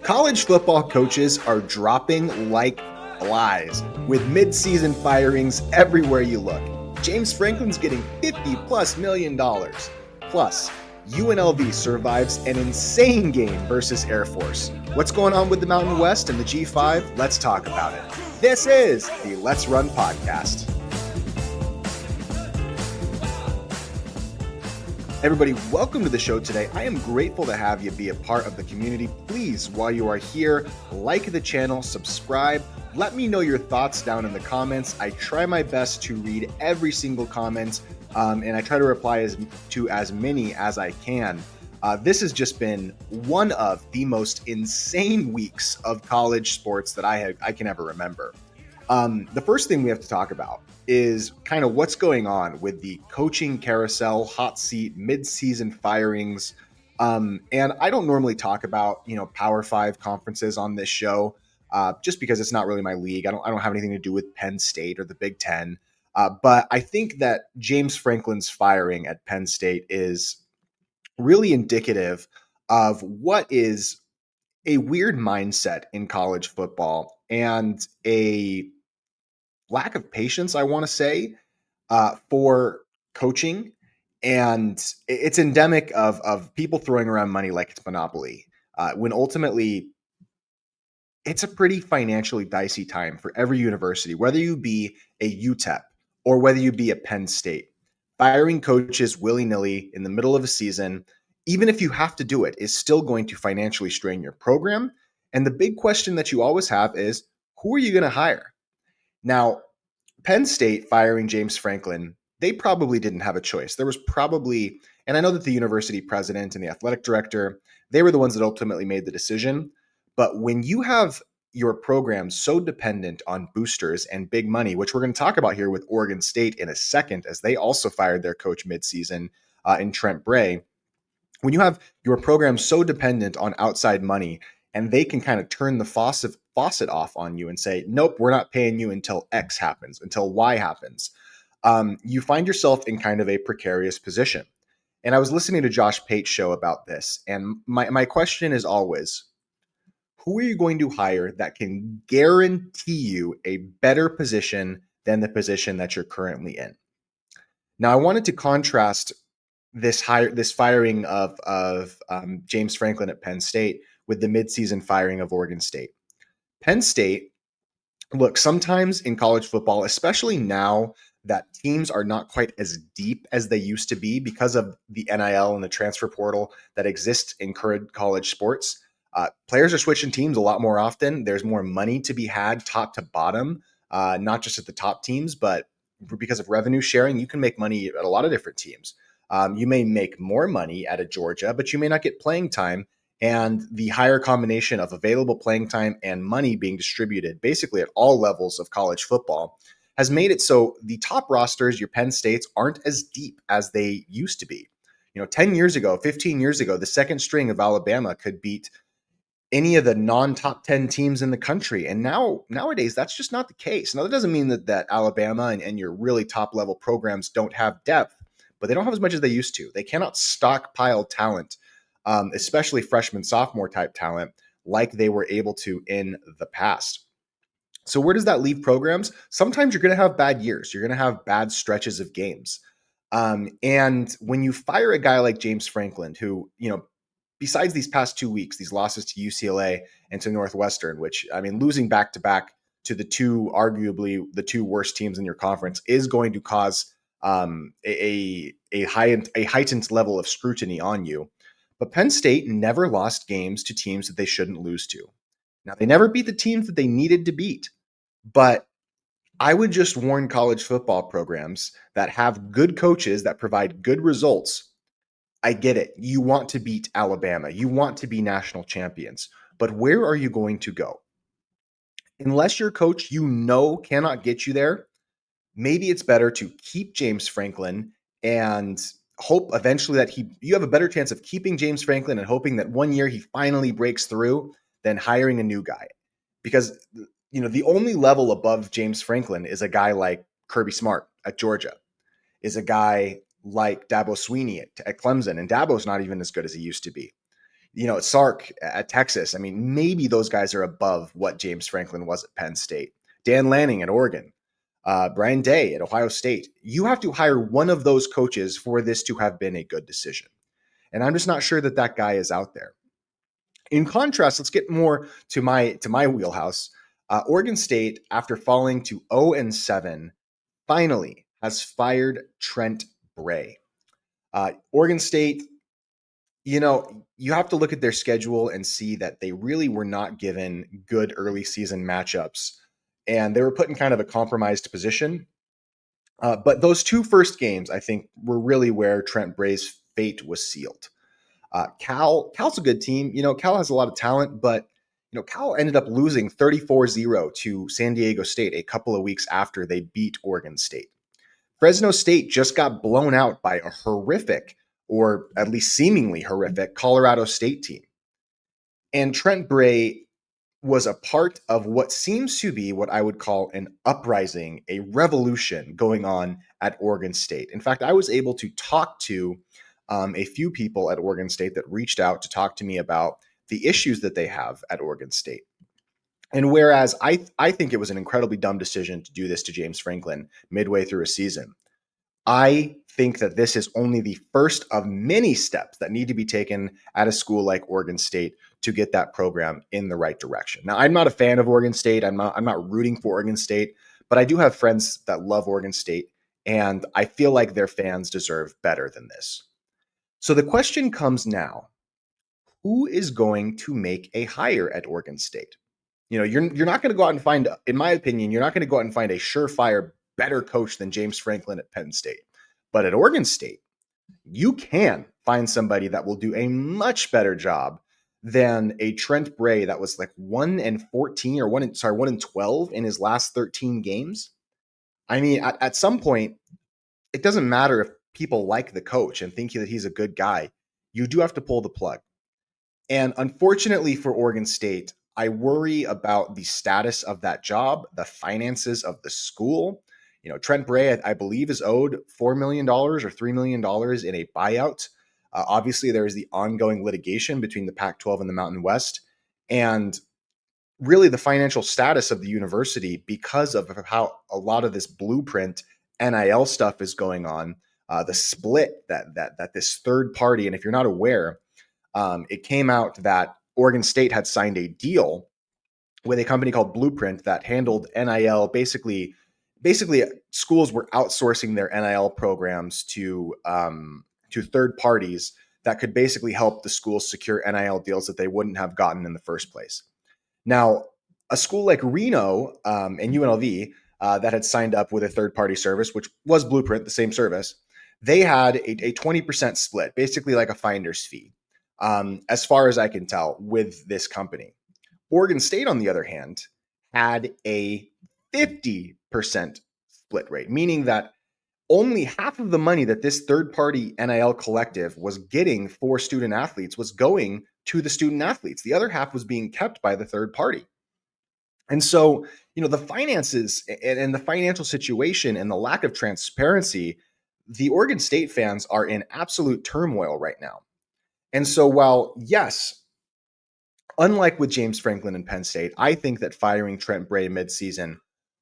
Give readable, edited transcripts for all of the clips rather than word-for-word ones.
College football coaches are dropping like flies with mid-season firings everywhere you look. James Franklin's getting $50+ million. Plus, UNLV survives an insane game versus Air Force. What's going on with the Mountain West and the G5? Let's talk about it. This is the Let's Run podcast. Everybody, welcome to the show today. I am grateful to have you be a part of the community. Please, while you are here, like the channel, subscribe. Let me know your thoughts down in the comments. I try my best to read every single comment, and I try to reply to as many as I can. This has just been one of the most insane weeks of college sports that I can ever remember. The first thing we have to talk about is kind of what's going on with the coaching carousel, hot seat, mid-season firings. And I don't normally talk about, Power 5 conferences on this show, just because it's not really my league. I don't have anything to do with Penn State or the Big Ten. But I think that James Franklin's firing at Penn State is really indicative of what is a weird mindset in college football and a lack of patience, I want to say, for coaching. And it's endemic of people throwing around money like it's Monopoly, when ultimately it's a pretty financially dicey time for every university, whether you be a UTEP or whether you be a Penn State. Firing coaches willy-nilly in the middle of a season, even if you have to do it, is still going to financially strain your program. And the big question that you always have is, who are you going to hire? Now, Penn State firing James Franklin, they probably didn't have a choice. There was probably, and I know that the university president and the athletic director, they were the ones that ultimately made the decision. But when you have your program so dependent on boosters and big money, which we're going to talk about here with Oregon State in a second, as they also fired their coach midseason in Trent Bray, when you have your program so dependent on outside money and they can kind of turn the faucet off on you and say, nope, we're not paying you until X happens, until Y happens, you find yourself in kind of a precarious position. And I was listening to Josh Pate's show about this. And my question is always, who are you going to hire that can guarantee you a better position than the position that you're currently in? Now, I wanted to contrast this firing of James Franklin at Penn State with the midseason firing of Oregon State. Penn State, look, sometimes in college football, especially now that teams are not quite as deep as they used to be because of the NIL and the transfer portal that exists in current college sports, players are switching teams a lot more often. There's more money to be had top to bottom, not just at the top teams, but because of revenue sharing, you can make money at a lot of different teams. You may make more money at a Georgia, but you may not get playing time. And the higher combination of available playing time and money being distributed basically at all levels of college football has made it so the top rosters, your Penn States, aren't as deep as they used to be. 10 years ago, 15 years ago, the second string of Alabama could beat any of the non-top 10 teams in the country. And nowadays, that's just not the case. Now, that doesn't mean that Alabama and your really top level programs don't have depth, but they don't have as much as they used to. They cannot stockpile talent, especially freshman, sophomore type talent, like they were able to in the past. So where does that leave programs? Sometimes you're going to have bad years. You're going to have bad stretches of games. And when you fire a guy like James Franklin, who, besides these past 2 weeks, these losses to UCLA and to Northwestern, which, losing back to back to arguably the two worst teams in your conference is going to cause a heightened level of scrutiny on you. But Penn State never lost games to teams that they shouldn't lose to. Now, they never beat the teams that they needed to beat, but I would just warn college football programs that have good coaches that provide good results. I get it. You want to beat Alabama. You want to be national champions. But where are you going to go? Unless your coach cannot get you there, maybe it's better to keep James Franklin and hope eventually that you have a better chance of keeping James Franklin and hoping that one year he finally breaks through than hiring a new guy. Because the only level above James Franklin is a guy like Kirby Smart at Georgia, is a guy like Dabo Swinney at Clemson, and Dabo's not even as good as he used to be. Sark at Texas. I mean, maybe those guys are above what James Franklin was at Penn State. Dan Lanning at Oregon, Brian Day at Ohio State. You have to hire one of those coaches for this to have been a good decision. And I'm just not sure that that guy is out there. In contrast, let's get more to my wheelhouse. Oregon State, after falling to 0-7, finally has fired Trent Bray. Oregon State, you have to look at their schedule and see that they really were not given good early season matchups, and they were put in kind of a compromised position. But those two first games, I think, were really where Trent Bray's fate was sealed. Cal's a good team. Cal has a lot of talent, but Cal ended up losing 34-0 to San Diego State a couple of weeks after they beat Oregon State. Fresno State just got blown out by a horrific, or at least seemingly horrific, Colorado State team. And Trent Bray was a part of what seems to be what I would call an uprising, a revolution going on at Oregon State. In fact, I was able to talk to a few people at Oregon State that reached out to talk to me about the issues that they have at Oregon State. And whereas I think it was an incredibly dumb decision to do this to James Franklin midway through a season, I think that this is only the first of many steps that need to be taken at a school like Oregon State to get that program in the right direction. Now, I'm not a fan of Oregon State. I'm not rooting for Oregon State, but I do have friends that love Oregon State, and I feel like their fans deserve better than this. So the question comes now, who is going to make a hire at Oregon State? You're not going to go out and find, in my opinion, you're not going to go out and find a surefire better coach than James Franklin at Penn State. But at Oregon State, you can find somebody that will do a much better job than a Trent Bray that was like 1-14 or 1-12 in his last 13 games. I mean, at some point, it doesn't matter if people like the coach and think that he's a good guy. You do have to pull the plug. And unfortunately for Oregon State, I worry about the status of that job, the finances of the school. Trent Bray, I believe, is owed $4 million or $3 million in a buyout. Obviously, there is the ongoing litigation between the Pac-12 and the Mountain West. And really the financial status of the university, because of how a lot of this blueprint NIL stuff is going on, the split that this third party, and if you're not aware, it came out that Oregon State had signed a deal with a company called Blueprint that handled NIL. Basically, schools were outsourcing their NIL programs to third parties that could basically help the schools secure NIL deals that they wouldn't have gotten in the first place. Now, a school like Reno and UNLV that had signed up with a third-party service, which was Blueprint, the same service, they had a 20% split, basically like a finder's fee, as far as I can tell, with this company. Oregon State, on the other hand, had a 50% split rate, meaning that only half of the money that this third-party NIL collective was getting for student athletes was going to the student athletes. The other half was being kept by the third party. And so, the finances and the financial situation and the lack of transparency, the Oregon State fans are in absolute turmoil right now. And so while, yes, unlike with James Franklin and Penn State, I think that firing Trent Bray midseason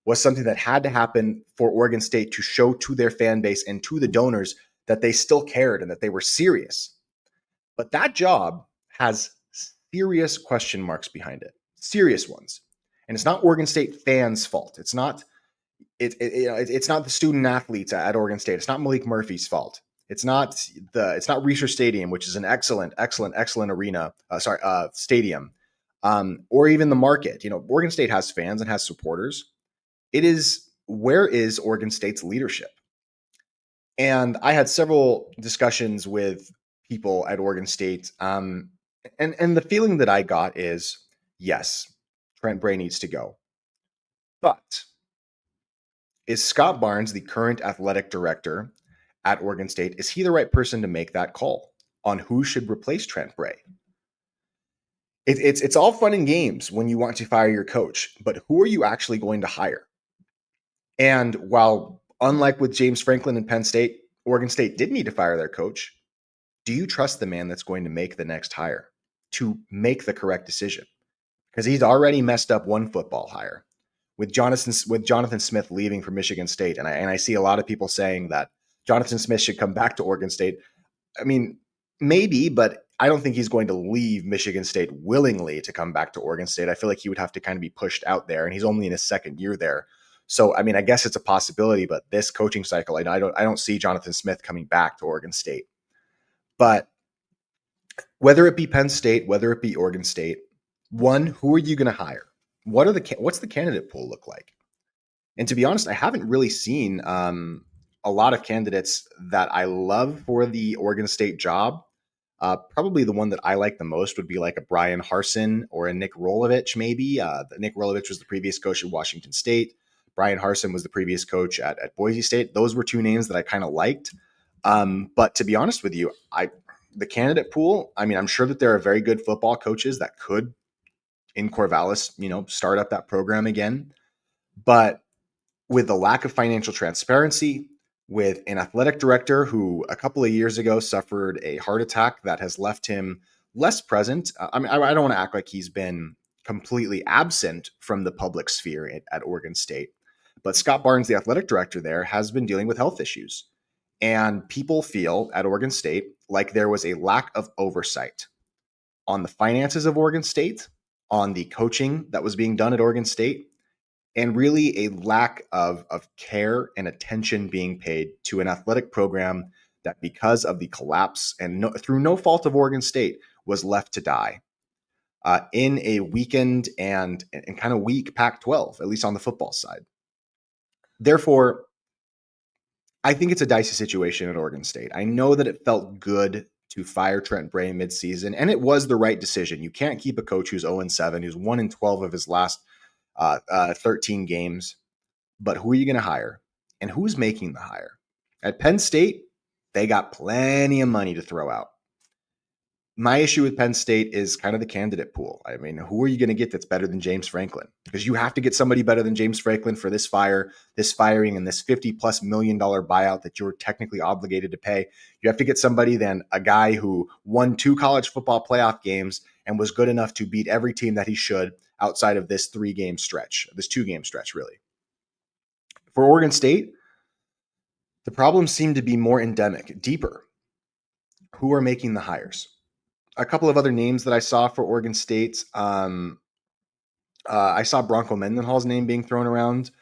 was something that had to happen for Oregon State to show to their fan base and to the donors that they still cared and that they were serious. But that job has serious question marks behind it, serious ones. And it's not Oregon State fans' fault. It's not the student athletes at Oregon State. It's not Malik Murphy's fault. It's not Research Stadium, which is an excellent arena, stadium, or even the market. Oregon State has fans and has supporters. It is, where is Oregon State's leadership? And I had several discussions with people at Oregon State, and the feeling that I got is, yes, Trent Bray needs to go. But is Scott Barnes, the current athletic director at Oregon State, is he the right person to make that call on who should replace Trent Bray? It's all fun and games when you want to fire your coach, but who are you actually going to hire? And while, unlike with James Franklin and Penn State, Oregon State did need to fire their coach, do you trust the man that's going to make the next hire? to make the correct decision because he's already messed up one football hire with Jonathan Smith leaving for Michigan State, and I see a lot of people saying that Jonathan Smith should come back to Oregon State. I mean, maybe, but I don't think he's going to leave Michigan State willingly to come back to Oregon State. I feel like he would have to kind of be pushed out there, and he's only in his second year there. So, I mean, I guess it's a possibility, but this coaching cycle, I don't see Jonathan Smith coming back to Oregon State. But whether it be Penn State, whether it be Oregon State, one, who are you going to hire? What's the candidate pool look like? And to be honest, I haven't really seen a lot of candidates that I love for the Oregon State job. Probably the one that I like the most would be like a Brian Harsin or a Nick Rolovich, maybe. Nick Rolovich was the previous coach at Washington State. Brian Harsin was the previous coach at Boise State. Those were two names that I kind of liked. But to be honest with you, the candidate pool, I mean, I'm sure that there are very good football coaches that could, in Corvallis, start up that program again. But with the lack of financial transparency, with an athletic director who a couple of years ago suffered a heart attack that has left him less present. I mean, I don't want to act like he's been completely absent from the public sphere at Oregon State, but Scott Barnes, the athletic director there, has been dealing with health issues. And people feel at Oregon State like there was a lack of oversight on the finances of Oregon State, on the coaching that was being done at Oregon State, and really a lack of care and attention being paid to an athletic program that, because of the collapse and through no fault of Oregon State, was left to die in a weakened and kind of weak Pac-12, at least on the football side. Therefore, I think it's a dicey situation at Oregon State. I know that it felt good to fire Trent Bray midseason, and it was the right decision. You can't keep a coach who's 0-7, who's 1-12 of his last 13 games. But who are you going to hire? And who's making the hire? At Penn State, they got plenty of money to throw out. My issue with Penn State is kind of the candidate pool. I mean, who are you going to get that's better than James Franklin? Because you have to get somebody better than James Franklin for this firing, and this $50+ million buyout that you're technically obligated to pay. You have to get somebody than a guy who won 2 college football playoff games and was good enough to beat every team that he should outside of this 2-game stretch, really. For Oregon State, the problems seem to be more endemic, deeper. Who are making the hires? A couple of other names that I saw for Oregon State. I saw Bronco Mendenhall's name being thrown around.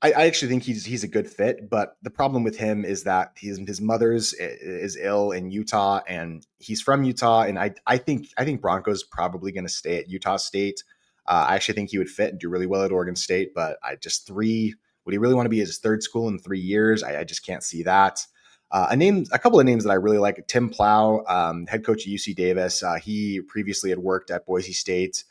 I actually think he's a good fit, but the problem with him is that his mother's is ill in Utah, and he's from Utah, and I think Bronco's probably going to stay at Utah State. I actually think he would fit and do really well at Oregon State, but would he really want to be his third school in 3 years? I just can't see that. A couple of names that I really like: Tim Plow, head coach at UC Davis. He previously had worked at Boise State.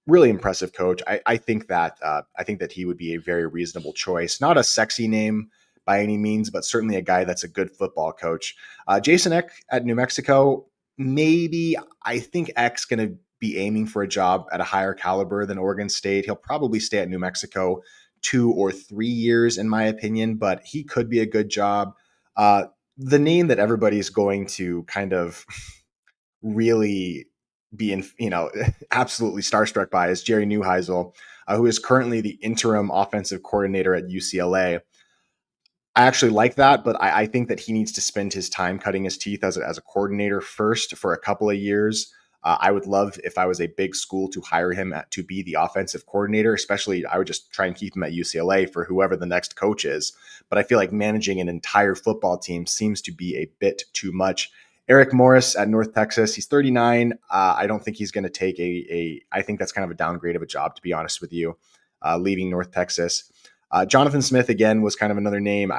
Really impressive coach. I think that he would be a very reasonable choice. Not a sexy name by any means, but certainly a guy that's a good football coach. Jason Eck at New Mexico. Maybe. I think Eck's going to be aiming for a job at a higher caliber than Oregon State. He'll probably stay at New Mexico 2 or 3 years, in my opinion, but he could be a good job. The name that everybody's going to kind of really be absolutely starstruck by is Jerry Neuheisel, who is currently the interim offensive coordinator at UCLA. I actually like that, but I think that he needs to spend his time cutting his teeth as a coordinator first for a couple of years. I would love, if I was a big school, to hire him to be the offensive coordinator. Especially, I would just try and keep him at UCLA for whoever the next coach is. But I feel like managing an entire football team seems to be a bit too much. Eric Morris at North Texas. He's 39. I don't think he's going to take I think that's kind of a downgrade of a job, to be honest with you, leaving North Texas. Jonathan Smith, again, was kind of another name.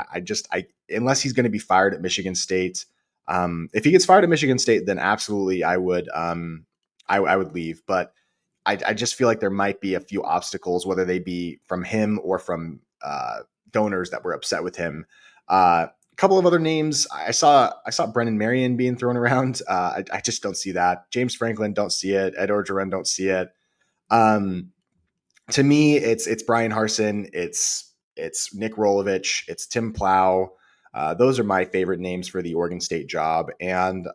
Unless he's going to be fired at Michigan State. If he gets fired at Michigan State, then absolutely I would leave. But I just feel like there might be a few obstacles, whether they be from him or from donors that were upset with him. A couple of other names. I saw Brennan Marion being thrown around. I just don't see that. James Franklin, don't see it. Ed Orgeron, don't see it. To me, it's Brian Harsin. It's Nick Rolovich. It's Tim Plow. Those are my favorite names for the Oregon State job. And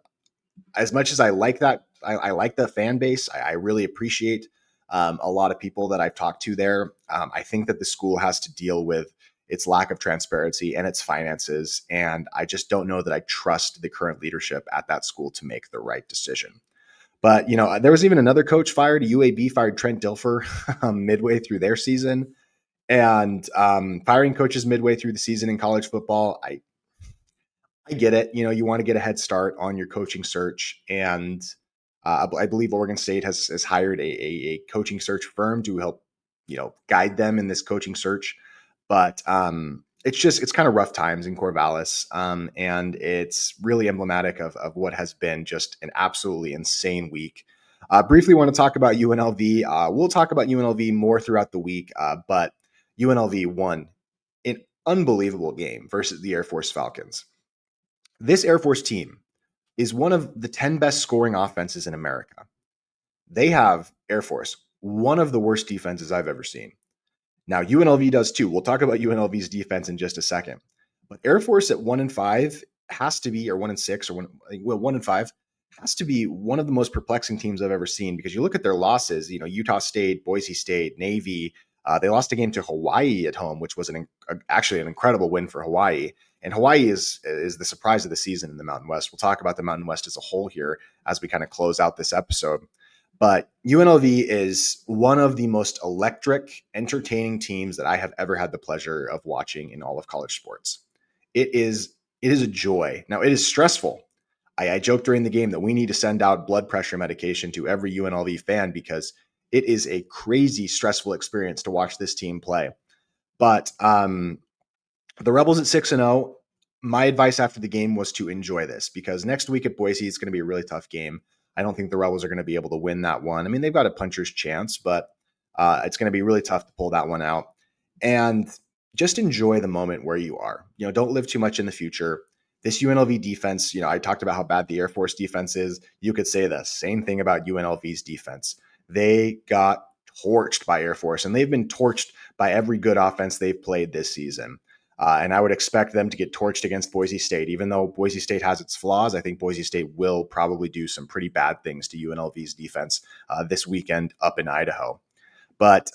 as much as I like that I like the fan base. I really appreciate a lot of people that I've talked to there. I think that the school has to deal with its lack of transparency and its finances. And I just don't know that I trust the current leadership at that school to make the right decision. But, there was even another coach fired. UAB fired Trent Dilfer midway through their season. And firing coaches midway through the season in college football, I get it. You want to get a head start on your coaching search. And I believe Oregon State has hired a coaching search firm to help, guide them in this coaching search. But it's kind of rough times in Corvallis. And it's really emblematic of what has been just an absolutely insane week. Briefly want to talk about UNLV. We'll talk about UNLV more throughout the week, but UNLV won an unbelievable game versus the Air Force Falcons. This Air Force team is one of the 10 best scoring offenses in America. They have, Air Force, one of the worst defenses I've ever seen. Now, UNLV does too. We'll talk about UNLV's defense in just a second. But Air Force at 1-5 has to be, or 1-6, or 1-5 has to be one of the most perplexing teams I've ever seen, because you look at their losses, Utah State, Boise State, Navy. They lost a game to Hawaii at home, which was actually an incredible win for Hawaii. And Hawaii is the surprise of the season in the Mountain West. We'll talk about the Mountain West as a whole here as we kind of close out this episode. But UNLV is one of the most electric, entertaining teams that I have ever had the pleasure of watching in all of college sports. It is a joy. Now, it is stressful. I joked during the game that we need to send out blood pressure medication to every UNLV fan, because it is a crazy, stressful experience to watch this team play. But the Rebels at 6-0, my advice after the game was to enjoy this, because next week at Boise, it's going to be a really tough game. I don't think the Rebels are going to be able to win that one. I mean, they've got a puncher's chance, but it's going to be really tough to pull that one out. And just enjoy the moment where you are. Don't live too much in the future. This UNLV defense, I talked about how bad the Air Force defense is. You could say the same thing about UNLV's defense. They got torched by Air Force, and they've been torched by every good offense they've played this season. And I would expect them to get torched against Boise State. Even though Boise State has its flaws, I think Boise State will probably do some pretty bad things to UNLV's defense this weekend up in Idaho. But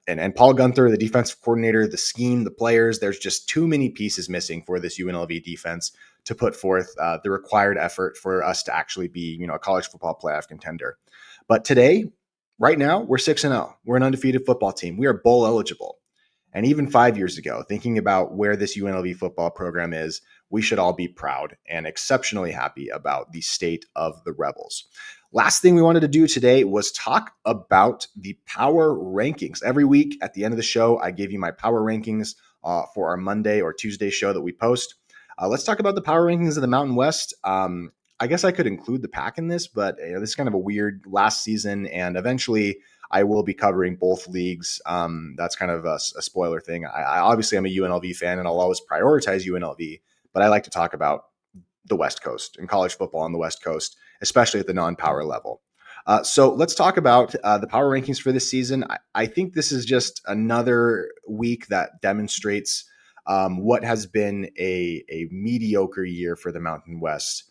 and Paul Gunther, the defensive coordinator, the scheme, the players, there's just too many pieces missing for this UNLV defense to put forth the required effort for us to actually be, a college football playoff contender. But today, right now, we're 6-0. We're an undefeated football team. We are bowl eligible. And even 5 years ago, thinking about where this UNLV football program is, we should all be proud and exceptionally happy about the state of the Rebels. Last thing we wanted to do today was talk about the power rankings. Every week at the end of the show, I give you my power rankings for our Monday or Tuesday show that we post. Let's talk about the power rankings of the Mountain West. I guess I could include the Pac in this, but this is kind of a weird last season, and eventually I will be covering both leagues. That's kind of a spoiler thing. I obviously am a UNLV fan, and I'll always prioritize UNLV, but I like to talk about the West Coast and college football on the West Coast, especially at the non-power level. So let's talk about the power rankings for this season. I think this is just another week that demonstrates what has been a mediocre year for the Mountain West.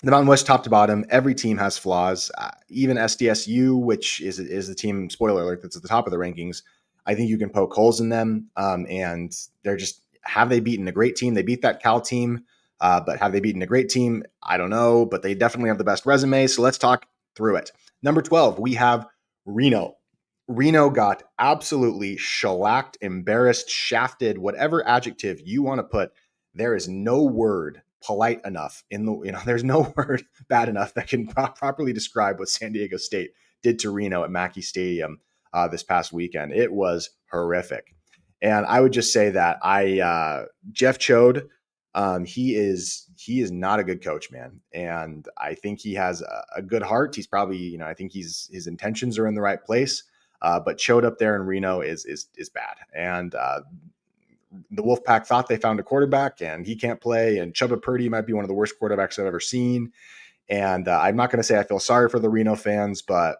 The Mountain West, top to bottom, every team has flaws. Even SDSU, which is the team, spoiler alert, that's at the top of the rankings, I think you can poke holes in them. And they're just, have they beaten a great team? They beat that Cal team, but have they beaten a great team? I don't know, but they definitely have the best resume. So let's talk through it. Number 12, we have Reno. Reno got absolutely shellacked, embarrassed, shafted, whatever adjective you want to put. There is no word polite enough there's no word bad enough that can properly describe what San Diego State did to Reno at Mackey Stadium this past weekend. It was horrific. And I would just say that Jeff Chode, he is not a good coach, man. And I think he has a good heart. He's probably, I think his intentions are in the right place. But Chode up there in Reno is bad. And the Wolfpack thought they found a quarterback, and he can't play. And Chubba Purdy might be one of the worst quarterbacks I've ever seen. And I'm not going to say I feel sorry for the Reno fans, but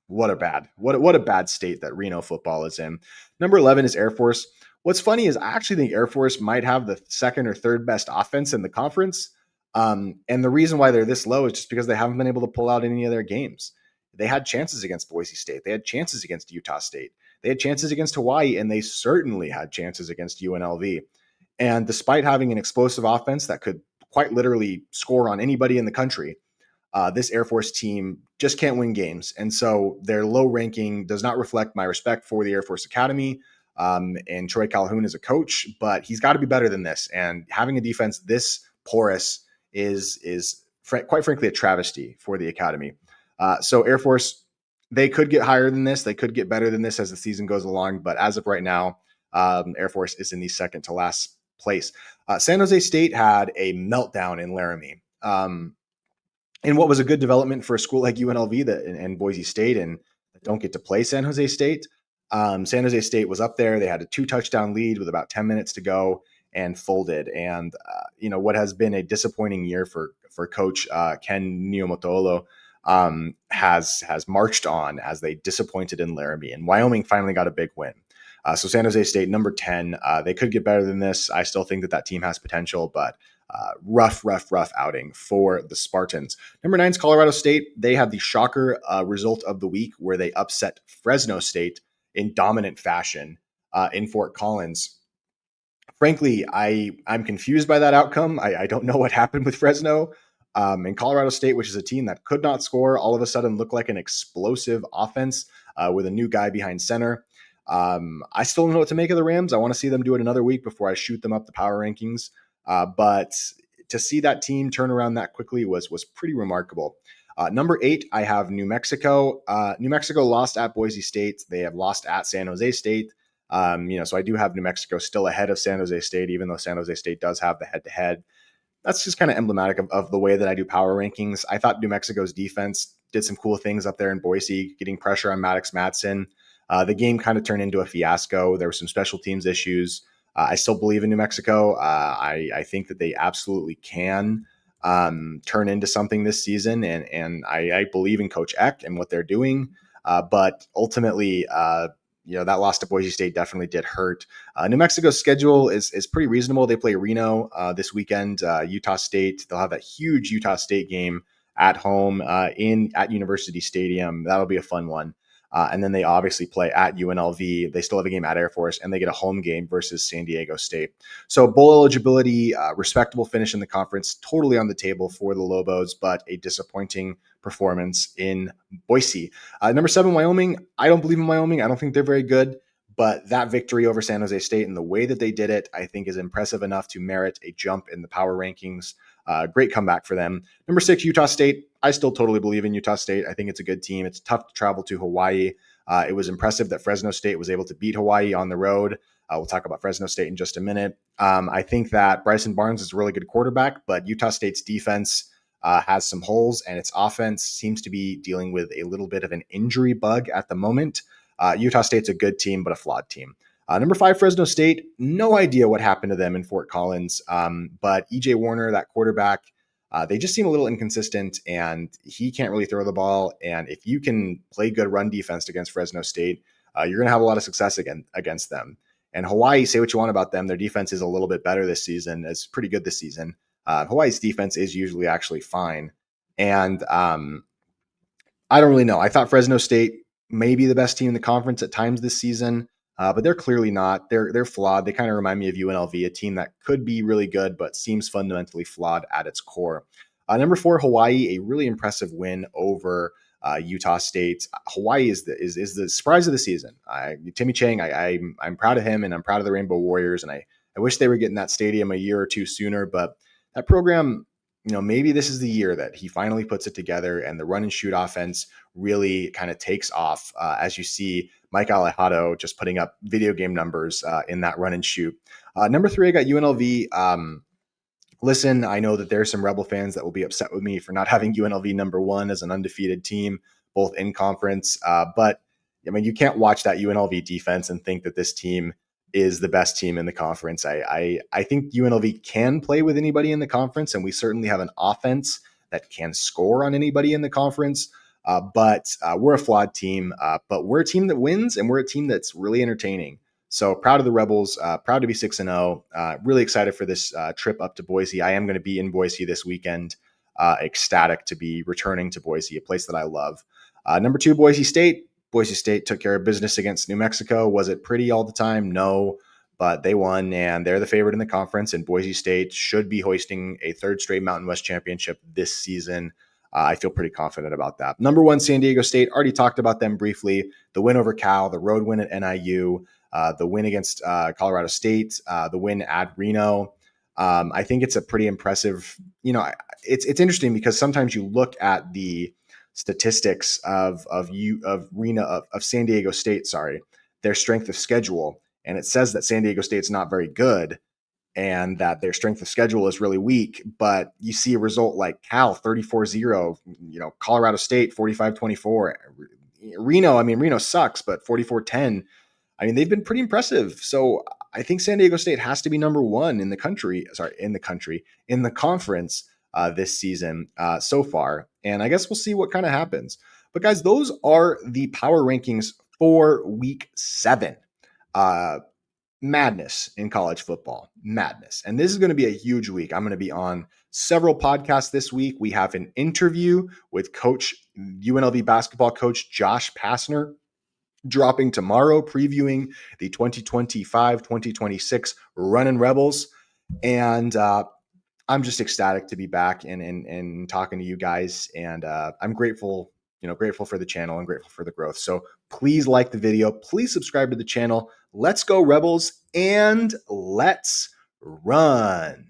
what a bad state that Reno football is in. Number 11 is Air Force. What's funny is I actually think Air Force might have the second or third best offense in the conference. And the reason why they're this low is just because they haven't been able to pull out any of their games. They had chances against Boise State. They had chances against Utah State. They had chances against Hawaii, and they certainly had chances against UNLV. And despite having an explosive offense that could quite literally score on anybody in the country, this Air Force team just can't win games. And so their low ranking does not reflect my respect for the Air Force Academy and Troy Calhoun as a coach, but he's got to be better than this. And having a defense this porous is quite frankly a travesty for the Academy. So Air Force, they could get higher than this. They could get better than this as the season goes along. But as of right now, Air Force is in the second to last place. San Jose State had a meltdown in Laramie. And what was a good development for a school like UNLV and Boise State and don't get to play San Jose State. San Jose State was up there. They had a 2-touchdown lead with about 10 minutes to go and folded. And what has been a disappointing year for Coach Ken Niumatalolo has marched on as they disappointed in Laramie. And Wyoming finally got a big win. So San Jose State, number 10, they could get better than this. I still think that team has potential, but rough outing for the Spartans. Number 9 is Colorado State. They had the shocker result of the week where they upset Fresno State in dominant fashion in Fort Collins. Frankly, I'm confused by that outcome. I don't know what happened with Fresno. And Colorado State, which is a team that could not score, all of a sudden looked like an explosive offense with a new guy behind center. I still don't know what to make of the Rams. I want to see them do it another week before I shoot them up the power rankings. But to see that team turn around that quickly was pretty remarkable. Number 8, I have New Mexico. New Mexico lost at Boise State. They have lost at San Jose State. So I do have New Mexico still ahead of San Jose State, even though San Jose State does have the head-to-head. That's just kind of emblematic of the way that I do power rankings. I thought New Mexico's defense did some cool things up there in Boise, getting pressure on Maddox Madsen. The game kind of turned into a fiasco. There were some special teams issues. I still believe in New Mexico. I think that they absolutely can turn into something this season, and I believe in Coach Eck and what they're doing. But ultimately, that loss to Boise State definitely did hurt. New Mexico's schedule is pretty reasonable. They play Reno this weekend, Utah State. They'll have that huge Utah State game at home at University Stadium. That'll be a fun one. And then they obviously play at UNLV. They still have a game at Air Force, and they get a home game versus San Diego State. So bowl eligibility, respectable finish in the conference, totally on the table for the Lobos, but a disappointing performance in Boise. Number 7, Wyoming. I don't believe in Wyoming. I don't think they're very good, but that victory over San Jose State and the way that they did it, I think is impressive enough to merit a jump in the power rankings. Great comeback for them. Number 6, Utah State. I still totally believe in Utah State. I think it's a good team. It's tough to travel to Hawaii. It was impressive that Fresno State was able to beat Hawaii on the road. We'll talk about Fresno State in just a minute. I think that Bryson Barnes is a really good quarterback, but Utah State's defense has some holes, and its offense seems to be dealing with a little bit of an injury bug at the moment. Utah State's a good team, but a flawed team. Number 5, Fresno State. No idea what happened to them in Fort Collins, but E.J. Warner, that quarterback, they just seem a little inconsistent, and he can't really throw the ball. And if you can play good run defense against Fresno State, you're going to have a lot of success against them. And Hawaii, say what you want about them, their defense is a little bit better this season. It's pretty good this season. Hawaii's defense is usually actually fine. And I don't really know. I thought Fresno State may be the best team in the conference at times this season, but they're clearly not. They're flawed. They kind of remind me of UNLV, a team that could be really good, but seems fundamentally flawed at its core. Number 4, Hawaii, a really impressive win over Utah State. Hawaii is the surprise of the season. Timmy Chang, I'm proud of him, and I'm proud of the Rainbow Warriors, and I wish they were getting that stadium a year or two sooner, but that program, maybe this is the year that he finally puts it together and the run and shoot offense really kind of takes off as you see Mike Alejado just putting up video game numbers in that run and shoot. Number 3, I got UNLV. Listen, I know that there are some Rebel fans that will be upset with me for not having UNLV number 1 as an undefeated team, both in conference. But you can't watch that UNLV defense and think that this team is the best team in the conference. I think UNLV can play with anybody in the conference, and we certainly have an offense that can score on anybody in the conference. But we're a flawed team, but we're a team that wins, and we're a team that's really entertaining. So proud of the Rebels, proud to be 6-0. Really excited for this trip up to Boise. I am going to be in Boise this weekend. Ecstatic to be returning to Boise, a place that I love. Number 2, Boise State. Boise State took care of business against New Mexico. Was it pretty all the time? No, but they won, and they're the favorite in the conference, and Boise State should be hoisting a third straight Mountain West championship this season. I feel pretty confident about that. Number 1, San Diego State. Already talked about them briefly. The win over Cal, the road win at NIU, the win against Colorado State, the win at Reno. I think it's a pretty impressive, it's interesting because sometimes you look at the statistics of Reno of San Diego State, their strength of schedule, and it says that San Diego State's not very good and that their strength of schedule is really weak, but you see a result like Cal 34-0, Colorado State 45-24, Reno sucks, but 44-10. They've been pretty impressive. So I think San Diego State has to be number 1 in the conference this season so far. And I guess we'll see what kind of happens. But guys, those are the power rankings for week 7. Madness in college football, madness. And this is going to be a huge week. I'm going to be on several podcasts this week. We have an interview with UNLV basketball coach Josh Pastner dropping tomorrow, previewing the 2025-2026 Runnin' Rebels. And I'm just ecstatic to be back and talking to you guys. And I'm grateful for the channel and grateful for the growth. So please like the video. Please subscribe to the channel. Let's go Rebels, and let's run.